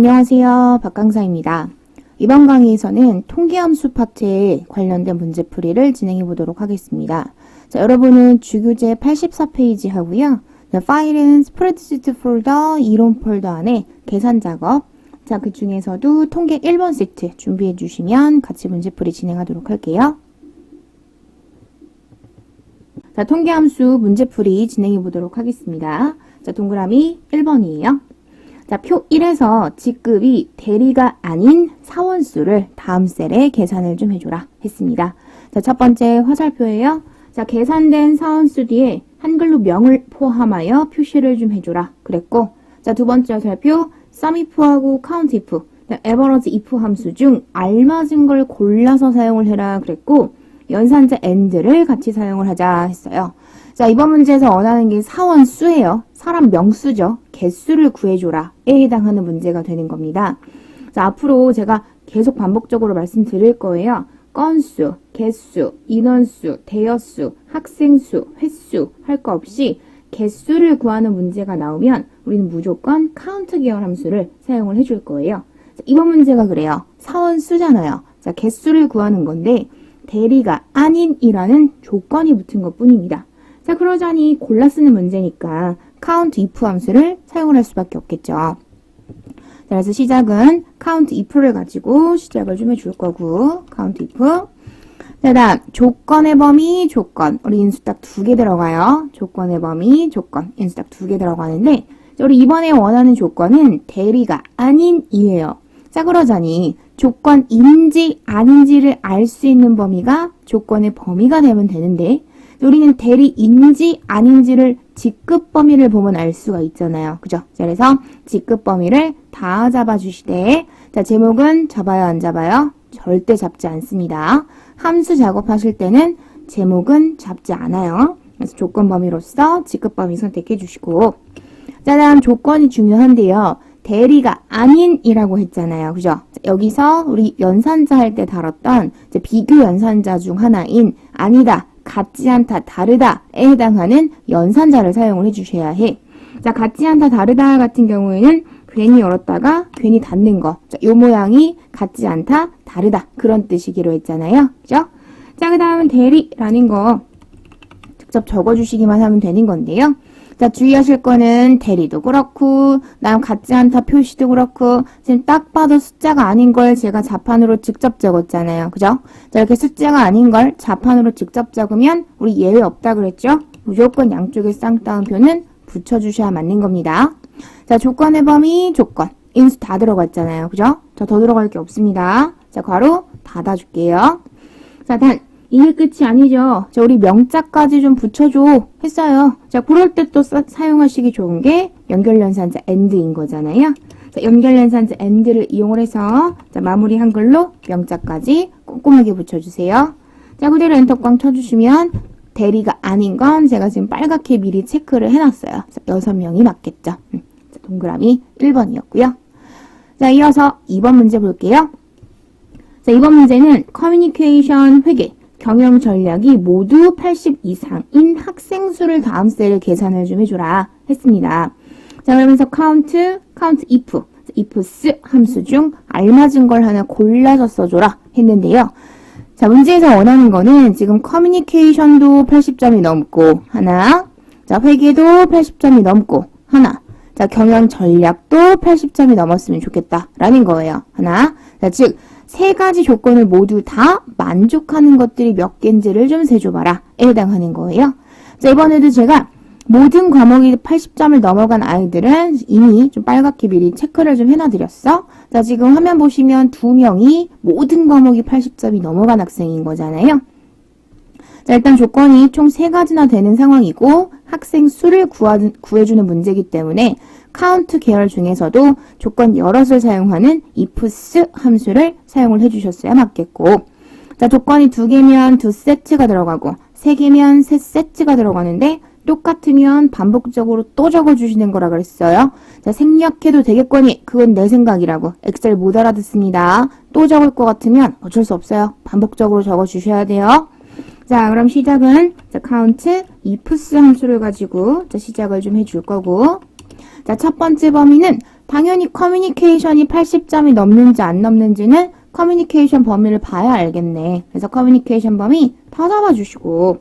안녕하세요. 박강사입니다. 이번 강의에서는 통계함수 파트에 관련된 문제풀이를 진행해 보도록 하겠습니다. 자, 여러분은 주교재 84페이지 하고요. 자, 파일은 스프레드시트 폴더, 이론 폴더 안에 계산 작업. 자, 그 중에서도 통계 1번 세트 준비해 주시면 같이 문제풀이 진행하도록 할게요. 자, 통계함수 문제풀이 진행해 보도록 하겠습니다. 자, 동그라미 1번이에요. 자, 표 1에서 직급이 대리가 아닌 사원수를 다음 셀에 계산을 좀 해줘라 했습니다. 자, 첫 번째 화살표예요. 자, 계산된 사원수 뒤에 한글로 명을 포함하여 표시를 좀 해줘라 그랬고, 자, 두 번째 화살표 SUMIF하고 COUNTIF, 에버러지 if 함수 중 알맞은 걸 골라서 사용을 해라 그랬고, 연산자 AND를 같이 사용을 하자 했어요. 자, 이번 문제에서 원하는 게 사원수예요. 사람 명수죠. 개수를 구해줘라 에 해당하는 문제가 되는 겁니다. 자, 앞으로 제가 계속 반복적으로 말씀드릴 거예요. 건수, 개수, 인원수, 대여수, 학생수, 횟수 할 거 없이 개수를 구하는 문제가 나오면 우리는 무조건 카운트 계열 함수를 사용을 해줄 거예요. 자, 이번 문제가 그래요. 사원수잖아요. 자, 개수를 구하는 건데 대리가 아닌이라는 조건이 붙은 것 뿐입니다. 자, 그러자니 골라 쓰는 문제니까 count if 함수를 사용을 할 수밖에 없겠죠. 자, 그래서 시작은 count if를 가지고 시작을 좀 해줄 거고, count if. 자, 다음 조건의 범위, 조건. 우리 인수 딱 2개 들어가요. 조건의 범위, 조건. 인수 딱 2개 들어가는데, 자, 우리 이번에 원하는 조건은 대리가 아닌이에요. 자, 그러자니 조건인지 아닌지를 알 수 있는 범위가 조건의 범위가 되면 되는데, 우리는 대리인지 아닌지를 직급 범위를 보면 알 수가 있잖아요. 그죠? 자, 그래서 직급 범위를 다 잡아주시되, 자, 제목은 잡아요, 안 잡아요? 절대 잡지 않습니다. 함수 작업하실 때는 제목은 잡지 않아요. 그래서 조건 범위로서 직급 범위 선택해 주시고, 자, 다음 조건이 중요한데요. 대리가 아닌이라고 했잖아요. 그죠? 자, 여기서 우리 연산자 할 때 다뤘던 이제 비교 연산자 중 하나인 아니다, 같지 않다, 다르다에 해당하는 연산자를 사용을 해주셔야 해. 자, 같지 않다, 다르다 같은 경우에는 괜히 열었다가 괜히 닫는 거. 자, 요 모양이 같지 않다, 다르다 그런 뜻이기로 했잖아요. 그죠? 자, 그 다음은 대리라는 거 직접 적어주시기만 하면 되는 건데요. 자, 주의하실 거는 대리도 그렇고, 다음 같지 않다 표시도 그렇고, 지금 딱 봐도 숫자가 아닌 걸 제가 자판으로 직접 적었잖아요. 그죠? 자, 이렇게 숫자가 아닌 걸 자판으로 직접 적으면 우리 예외 없다 그랬죠? 무조건 양쪽에 쌍따옴표는 붙여주셔야 맞는 겁니다. 자, 조건의 범위, 조건. 인수 다 들어갔잖아요. 그죠? 자, 더 들어갈 게 없습니다. 자, 괄호 닫아줄게요. 자, 이게 끝이 아니죠. 자, 우리 명자까지 좀 붙여줘 했어요. 자, 그럴 때 또 사용하시기 좋은 게 연결연산자 AND인 거잖아요. 자, 연결연산자 AND를 이용을 해서 자, 마무리 한글로 명자까지 꼼꼼하게 붙여주세요. 자, 그대로 엔터꽝 쳐주시면 대리가 아닌 건 제가 지금 빨갛게 미리 체크를 해놨어요. 자, 6명이 맞겠죠. 자, 동그라미 1번이었고요. 자, 이어서 2번 문제 볼게요. 자, 이번 문제는 커뮤니케이션 회계. 경영 전략이 모두 80 이상인 학생 수를 다음 셀에 계산을 좀 해줘라 했습니다. 자, 그러면서 count if, ifs 함수 중 알맞은 걸 하나 골라서 써줘라 했는데요. 자, 문제에서 원하는 거는 지금 커뮤니케이션도 80점이 넘고 하나, 자, 회계도 80점이 넘고 하나, 자, 경영 전략도 80점이 넘었으면 좋겠다라는 거예요. 하나, 자, 즉 3가지 조건을 모두 다 만족하는 것들이 몇 개인지를 좀 세줘봐라 에 해당하는 거예요. 자, 이번에도 제가 모든 과목이 80점을 넘어간 아이들은 이미 좀 빨갛게 미리 체크를 좀 해놔드렸어. 자, 지금 화면 보시면 2명이 모든 과목이 80점이 넘어간 학생인 거잖아요. 자, 일단 조건이 총 3가지나 되는 상황이고 학생 수를 구해주는 문제이기 때문에 카운트 계열 중에서도 조건 여럿을 사용하는 ifs 함수를 사용을 해주셨어야 맞겠고, 자, 조건이 2개면 2세트가 들어가고 3개면 3세트가 들어가는데 똑같으면 반복적으로 또 적어주시는 거라 그랬어요. 자, 생략해도 되겠거니 그건 내 생각이라고. 엑셀 못 알아듣습니다. 또 적을 것 같으면 어쩔 수 없어요. 반복적으로 적어주셔야 돼요. 자, 그럼 시작은 자, count ifs 함수를 가지고 자, 시작을 좀 해줄 거고, 자, 첫 번째 범위는 당연히 커뮤니케이션이 80점이 넘는지 안 넘는지는 커뮤니케이션 범위를 봐야 알겠네. 그래서 커뮤니케이션 범위 다 잡아주시고.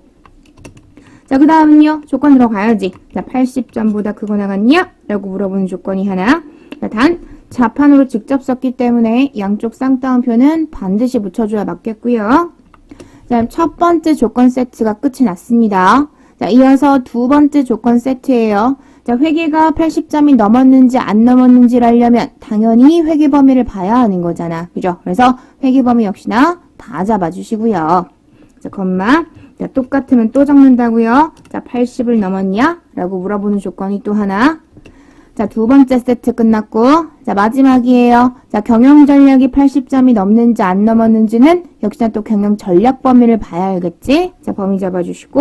자, 그 다음은요. 조건 들어가야지. 자, 80점보다 크고 나갔냐? 라고 물어보는 조건이 하나. 자, 단, 자판으로 직접 썼기 때문에 양쪽 쌍따옴표는 반드시 붙여줘야 맞겠고요. 자, 첫 번째 조건 세트가 끝이 났습니다. 자, 이어서 두 번째 조건 세트예요. 자, 회계가 80점이 넘었는지 안 넘었는지를 알려면 당연히 회계 범위를 봐야 하는 거잖아. 그죠? 그래서 회계 범위 역시나 다 잡아주시고요. 자, 컴마. 자, 똑같으면 또 적는다고요. 자, 80을 넘었냐? 라고 물어보는 조건이 또 하나. 자, 두 번째 세트 끝났고, 자, 마지막이에요. 자, 경영 전략이 80점이 넘는지 안 넘었는지는 역시나 또 경영 전략 범위를 봐야 알겠지? 자, 범위 잡아주시고,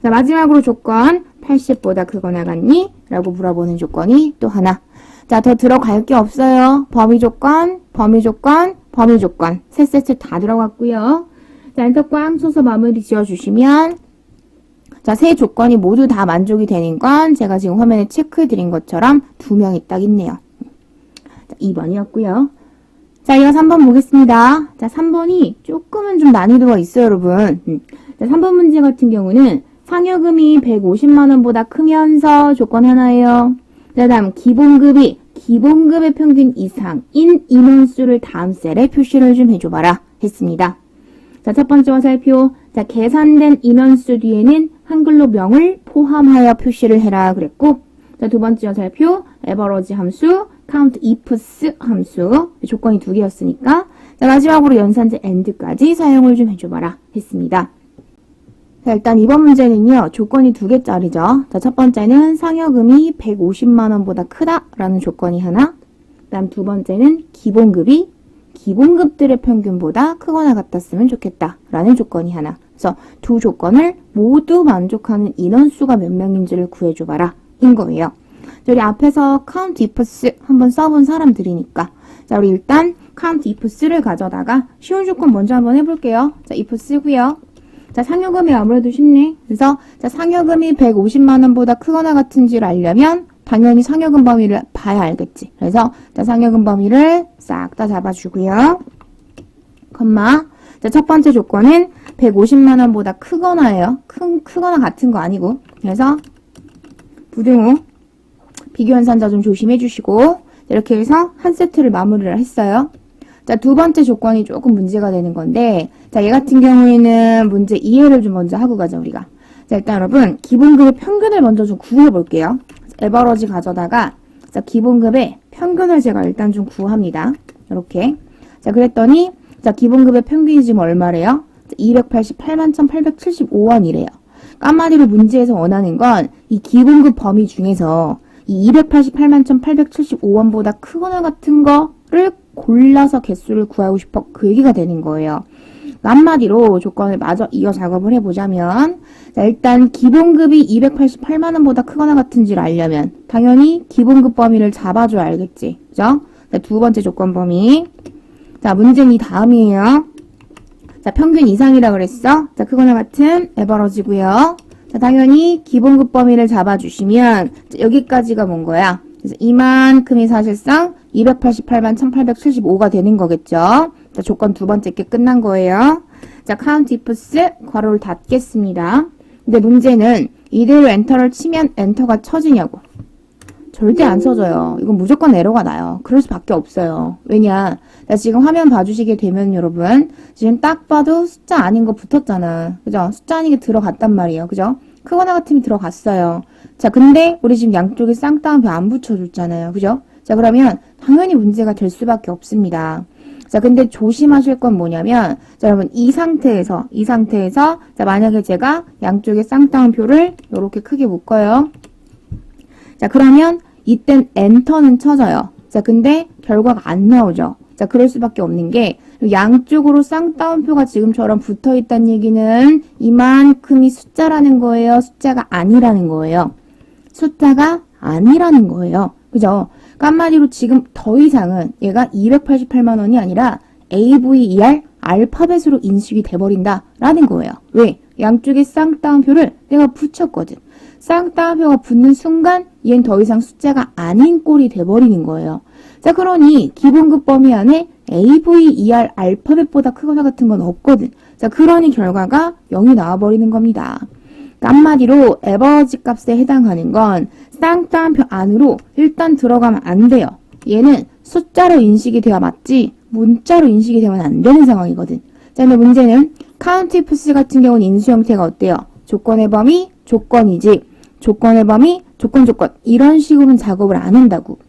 자, 마지막으로 조건, 80보다 크고 나갔니? 라고 물어보는 조건이 또 하나. 자, 더 들어갈 게 없어요. 범위 조건, 범위 조건, 범위 조건. 세 세트 다 들어갔고요. 자, 엔터 꽝 쳐서 마무리 지어주시면, 자, 세 조건이 모두 다 만족이 되는 건 제가 지금 화면에 체크해 드린 것처럼 두 명이 딱 있네요. 자, 2번이었고요. 자, 이어서 3번 보겠습니다. 자, 3번이 조금은 좀 난이도가 있어요, 여러분. 자, 3번 문제 같은 경우는 상여금이 150만원보다 크면서 조건 하나예요. 자, 다음 기본급의 평균 이상인 인원수를 다음 셀에 표시를 좀 해줘봐라 했습니다. 자, 첫 번째 화살표. 자, 계산된 인원수 뒤에는 한글로 명을 포함하여 표시를 해라 그랬고, 자, 두 번째 화살표. 에버러지 함수, count ifs 함수. 조건이 두 개였으니까. 자, 마지막으로 연산제 and까지 사용을 좀 해줘봐라 했습니다. 자, 일단 이번 문제는요, 조건이 두 개짜리죠. 자, 첫 번째는 상여금이 150만원보다 크다라는 조건이 하나, 그 다음 두 번째는 기본급이 기본급들의 평균보다 크거나 같았으면 좋겠다라는 조건이 하나. 그래서 두 조건을 모두 만족하는 인원수가 몇 명인지를 구해줘봐라 인 거예요. 우리 앞에서 count ifs 한번 써본 사람들이니까. 자, 우리 일단 count ifs를 가져다가 쉬운 조건 먼저 한번 해볼게요. 자, if 쓰고요. 자, 상여금이 아무래도 쉽네. 그래서 자, 상여금이 150만원보다 크거나 같은지를 알려면 당연히 상여금 범위를 봐야 알겠지. 그래서 자, 상여금 범위를 싹 다 잡아주고요. 컴마. 자, 첫 번째 조건은 150만원보다 크거나예요. 크거나 같은 거 아니고. 그래서 부등호 비교현산자 좀 조심해 주시고, 이렇게 해서 한 세트를 마무리를 했어요. 자, 두 번째 조건이 조금 문제가 되는 건데, 자, 얘 같은 경우에는 문제 이해를 좀 먼저 하고 가자, 우리가. 자, 일단 여러분, 기본급의 평균을 먼저 좀 구해볼게요. 에버러지 가져다가, 자, 기본급의 평균을 제가 일단 좀 구합니다. 이렇게. 자, 그랬더니, 자, 기본급의 평균이 지금 얼마래요? 288만 1,875원이래요. 한마디로 문제에서 원하는 건, 이 기본급 범위 중에서, 이 288만 1,875원보다 크거나 같은 거를 골라서 개수를 구하고 싶어 그 얘기가 되는 거예요. 한마디로 조건을 마저 이어 작업을 해보자면, 자, 일단 기본급이 288만원보다 크거나 같은지를 알려면 당연히 기본급 범위를 잡아줘야 알겠지. 그죠? 자, 두 번째 조건 범위. 자, 문제는 이 다음이에요. 자, 평균 이상이라 그랬어. 자, 크거나 같은 에버러지고요. 자, 당연히 기본급 범위를 잡아주시면 자, 여기까지가 뭔 거야? 그래서 이만큼이 사실상 288만 1875가 되는 거겠죠. 자, 조건 두 번째 게 끝난 거예요. 자, count ifs 괄호를 닫겠습니다. 근데 문제는 이대로 엔터를 치면 엔터가 쳐지냐고. 절대 안 쳐져요. 이건 무조건 에러가 나요. 그럴 수밖에 없어요. 왜냐? 자, 지금 화면 봐주시게 되면 여러분, 지금 딱 봐도 숫자 아닌 거 붙었잖아. 그죠? 숫자 아닌 게 들어갔단 말이에요. 그죠? 크거나 같으면 들어갔어요. 자, 근데 우리 지금 양쪽에 쌍따옴표 안 붙여줬잖아요. 그죠? 자, 그러면 당연히 문제가 될 수밖에 없습니다. 자, 근데 조심하실 건 뭐냐면, 자, 여러분, 이 상태에서, 자, 만약에 제가 양쪽에 쌍따옴표를 이렇게 크게 묶어요. 자, 그러면 이땐 엔터는 쳐져요. 자, 근데 결과가 안 나오죠. 자, 그럴 수밖에 없는 게, 양쪽으로 쌍따옴표가 지금처럼 붙어 있다는 얘기는 이만큼이 숫자라는 거예요. 숫자가 아니라는 거예요. 숫자가 아니라는 거예요. 그죠? 그러니까 한마디로 지금 더 이상은 얘가 288만 원이 아니라 AVER 알파벳으로 인식이 돼버린다라는 거예요. 왜? 양쪽에 쌍따옴표를 내가 붙였거든. 쌍따옴표가 붙는 순간 얘는 더 이상 숫자가 아닌 꼴이 돼버리는 거예요. 자, 그러니 기본급 범위 안에 A, V, ER 알파벳보다 크거나 같은 건 없거든. 자, 그러니 결과가 0이 나와버리는 겁니다. 그러니까 한마디로 에버러지 값에 해당하는 건 쌍따옴표 안으로 일단 들어가면 안 돼요. 얘는 숫자로 인식이 돼야 맞지 문자로 인식이 되면 안 되는 상황이거든. 자, 근데 문제는 카운트 ifs 같은 경우는 인수 형태가 어때요? 조건의 범위, 조건이지. 조건의 범위, 조건 이런 식으로는 작업을 안 한다고.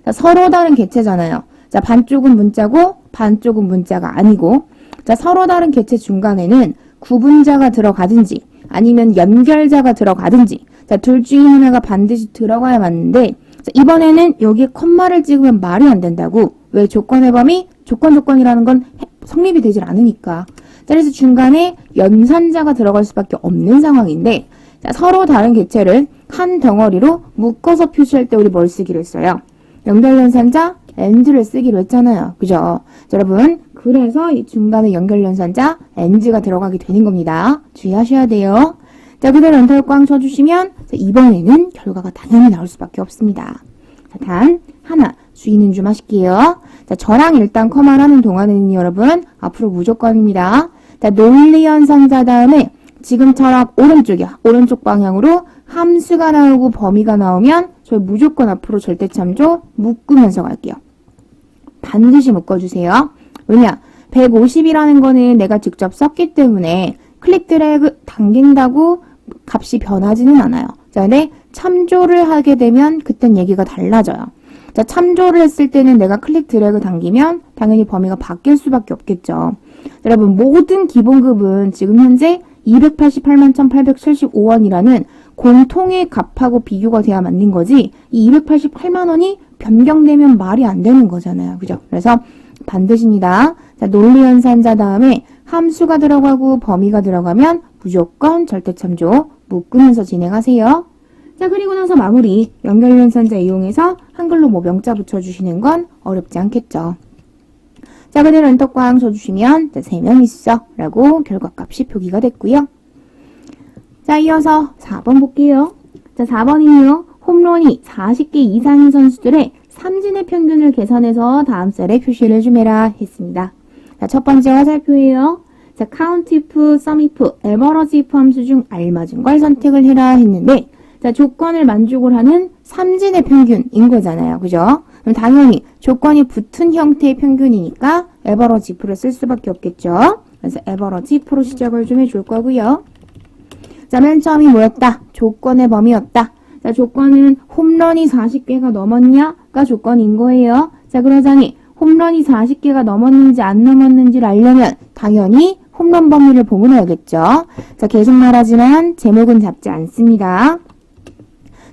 자, 서로 다른 객체잖아요. 자, 반쪽은 문자고 반쪽은 문자가 아니고, 자, 서로 다른 객체 중간에는 구분자가 들어가든지 아니면 연결자가 들어가든지, 자, 둘 중에 하나가 반드시 들어가야 맞는데, 자, 이번에는 여기에 콤마를 찍으면 말이 안 된다고. 왜? 조건의 범위, 조건이라는 건 성립이 되질 않으니까. 자, 그래서 중간에 연산자가 들어갈 수밖에 없는 상황인데, 자, 서로 다른 객체를 한 덩어리로 묶어서 표시할 때 우리 뭘 쓰기로 했어요? 연결연산자 and를 쓰기로 했잖아요. 그죠? 자, 여러분, 그래서 이 중간에 연결연산자 and가 들어가게 되는 겁니다. 주의하셔야 돼요. 자, 그대로 엔터를 꽝 쳐주시면 자, 이번에는 결과가 당연히 나올 수밖에 없습니다. 자, 단 하나 주의는 좀 하실게요. 자, 저랑 일단 커마를 하는 동안에는 여러분 앞으로 무조건입니다. 자, 논리연산자 다음에 지금처럼 오른쪽이야. 오른쪽 방향으로 함수가 나오고 범위가 나오면 저희 무조건 앞으로 절대참조 묶으면서 갈게요. 반드시 묶어주세요. 왜냐? 150이라는 거는 내가 직접 썼기 때문에 클릭 드래그 당긴다고 값이 변하지는 않아요. 자, 근데 참조를 하게 되면 그땐 얘기가 달라져요. 자, 참조를 했을 때는 내가 클릭 드래그 당기면 당연히 범위가 바뀔 수밖에 없겠죠. 여러분, 모든 기본급은 지금 현재 288만1,875원이라는 공통의 값하고 비교가 돼야 맞는 거지, 이 288만 원이 변경되면 말이 안 되는 거잖아요. 그죠? 그래서 반드시입니다. 자, 논리연산자 다음에 함수가 들어가고 범위가 들어가면 무조건 절대참조 묶으면서 진행하세요. 자, 그리고 나서 마무리 연결연산자 이용해서 한글로 뭐 명자 붙여주시는 건 어렵지 않겠죠. 자, 그대로 엔터 꽝 쳐주시면 3명 있어 라고 결과값이 표기가 됐고요. 자, 이어서 4번 볼게요. 자, 4번이요. 홈런이 40개 이상인 선수들의 삼진의 평균을 계산해서 다음 셀에 표시를 좀 해라 했습니다. 자, 첫 번째 화살표예요. 자, count if, sum if, average if 함수 중 알맞은 걸 선택을 해라 했는데, 자, 조건을 만족을 하는 삼진의 평균인 거잖아요. 그죠? 그럼 당연히 조건이 붙은 형태의 평균이니까 average if를 쓸 수밖에 없겠죠. 그래서 average if로 시작을 좀 해줄 거고요. 자, 맨 처음이 뭐였다? 조건의 범위였다. 자, 조건은 홈런이 40개가 넘었냐가 조건인 거예요. 자, 그러자니 홈런이 40개가 넘었는지 안 넘었는지를 알려면 당연히 홈런 범위를 보문해야겠죠. 자, 계속 말하지만 제목은 잡지 않습니다.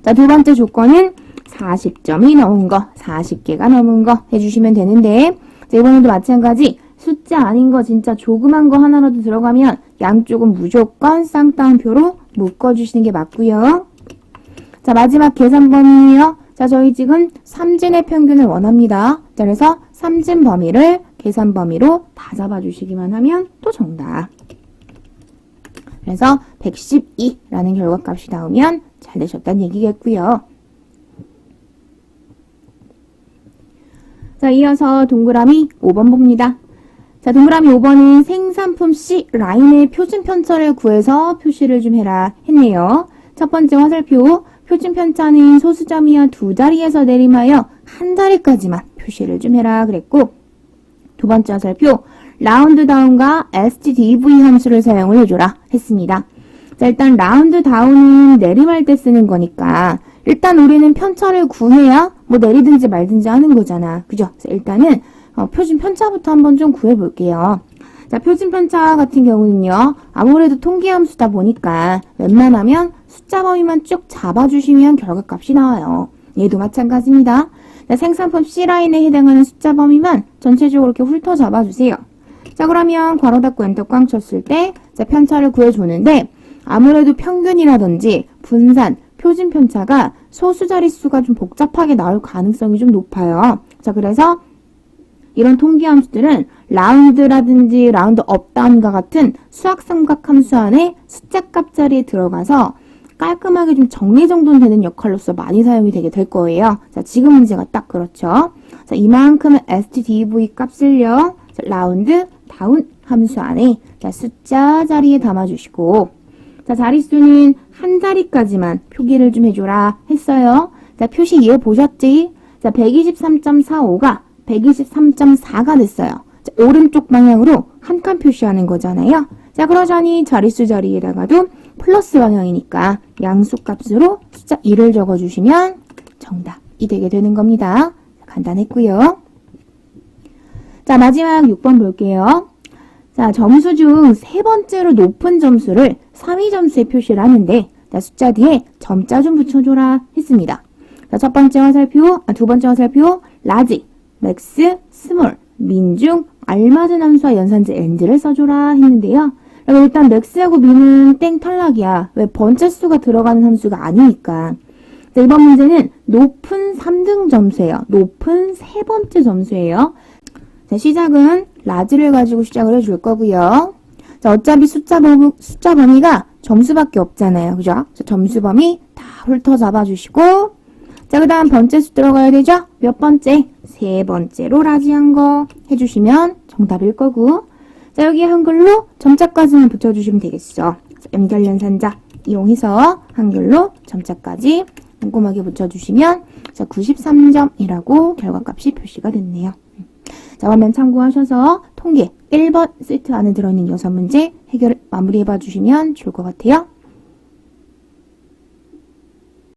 자, 두 번째 조건은 40점이 넘은 거, 40개가 넘은 거 해주시면 되는데, 자, 이번에도 마찬가지 숫자 아닌 거 진짜 조그만 거 하나라도 들어가면 양쪽은 무조건 쌍따옴표로 묶어주시는 게 맞고요. 자, 마지막 계산 범위예요. 자, 저희 지금 삼진의 평균을 원합니다. 자, 그래서 삼진 범위를 계산 범위로 다 잡아주시기만 하면 또 정답. 그래서 112라는 결과값이 나오면 잘 되셨다는 얘기겠고요. 자, 이어서 동그라미 5번 봅니다. 자, 동그라미 5번은 생산품 C 라인의 표준 편차를 구해서 표시를 좀 해라 했네요. 첫 번째 화살표, 표준 편차는 소수점이어 두 자리에서 내림하여 한 자리까지만 표시를 좀 해라 그랬고, 두 번째 화살표, 라운드 다운과 stdv 함수를 사용을 해줘라 했습니다. 자, 일단 라운드 다운은 내림할 때 쓰는 거니까 일단 우리는 편차를 구해야 뭐 내리든지 말든지 하는 거잖아. 그죠? 그래서 일단은 표준 편차부터 한번 좀 구해볼게요. 자, 표준 편차 같은 경우는요, 아무래도 통계 함수다 보니까 웬만하면 숫자 범위만 쭉 잡아주시면 결과값이 나와요. 얘도 마찬가지입니다. 자, 생산품 C라인에 해당하는 숫자 범위만 전체적으로 이렇게 훑어 잡아주세요. 자, 그러면 괄호 닫고 엔터 꽝 쳤을 때, 자, 편차를 구해주는데, 아무래도 평균이라든지 분산, 표준 편차가 소수 자릿수가 좀 복잡하게 나올 가능성이 좀 높아요. 자, 그래서 이런 통계 함수들은 라운드라든지 라운드 업다운과 같은 수학 삼각 함수 안에 숫자 값 자리에 들어가서 깔끔하게 좀 정리정돈되는 역할로서 많이 사용이 되게 될 거예요. 자, 지금 문제가 딱 그렇죠. 자, 이만큼의 stdv 값을요. 자, 라운드 다운 함수 안에 자, 숫자 자리에 담아주시고 자, 자릿수는 한 자리까지만 표기를 좀 해줘라 했어요. 자, 표시 이해 보셨지? 자, 123.45가 123.4가 됐어요. 자, 오른쪽 방향으로 한 칸 표시하는 거잖아요. 자, 그러자니 자릿수 자리에다가도 플러스 방향이니까 양수값으로 숫자 1을 적어주시면 정답이 되게 되는 겁니다. 간단했고요. 자, 마지막 6번 볼게요. 자, 점수 중 세 번째로 높은 점수를 3위 점수에 표시를 하는데 자, 숫자 뒤에 점자 좀 붙여줘라 했습니다. 자, 첫 번째 화살표, 두 번째 화살표, 라지, 맥스, 스몰, 민중, 알맞은 함수와 연산제 n를 써줘라 했는데요. 일단 맥스하고 민은 땡 탈락이야. 왜 번째 수가 들어가는 함수가 아니니까. 자, 이번 문제는 높은 3등 점수예요. 높은 세 번째 점수예요. 자, 시작은 라지를 가지고 시작을 해줄 거고요. 자, 어차피 숫자 범위가 점수밖에 없잖아요. 그죠? 자, 점수 범위 다 훑어 잡아주시고 자, 그 다음 번째 수 들어가야 되죠? 몇 번째? 세 번째로 라지한 거 해주시면 정답일 거고 자, 여기 한글로 점자까지만 붙여주시면 되겠어. 자, 연결연산자 이용해서 한글로 점자까지 꼼꼼하게 붙여주시면 자, 93점이라고 결과값이 표시가 됐네요. 자, 화면 참고하셔서 통계 1번 세트 안에 들어있는 6문제 해결 마무리해봐 주시면 좋을 것 같아요.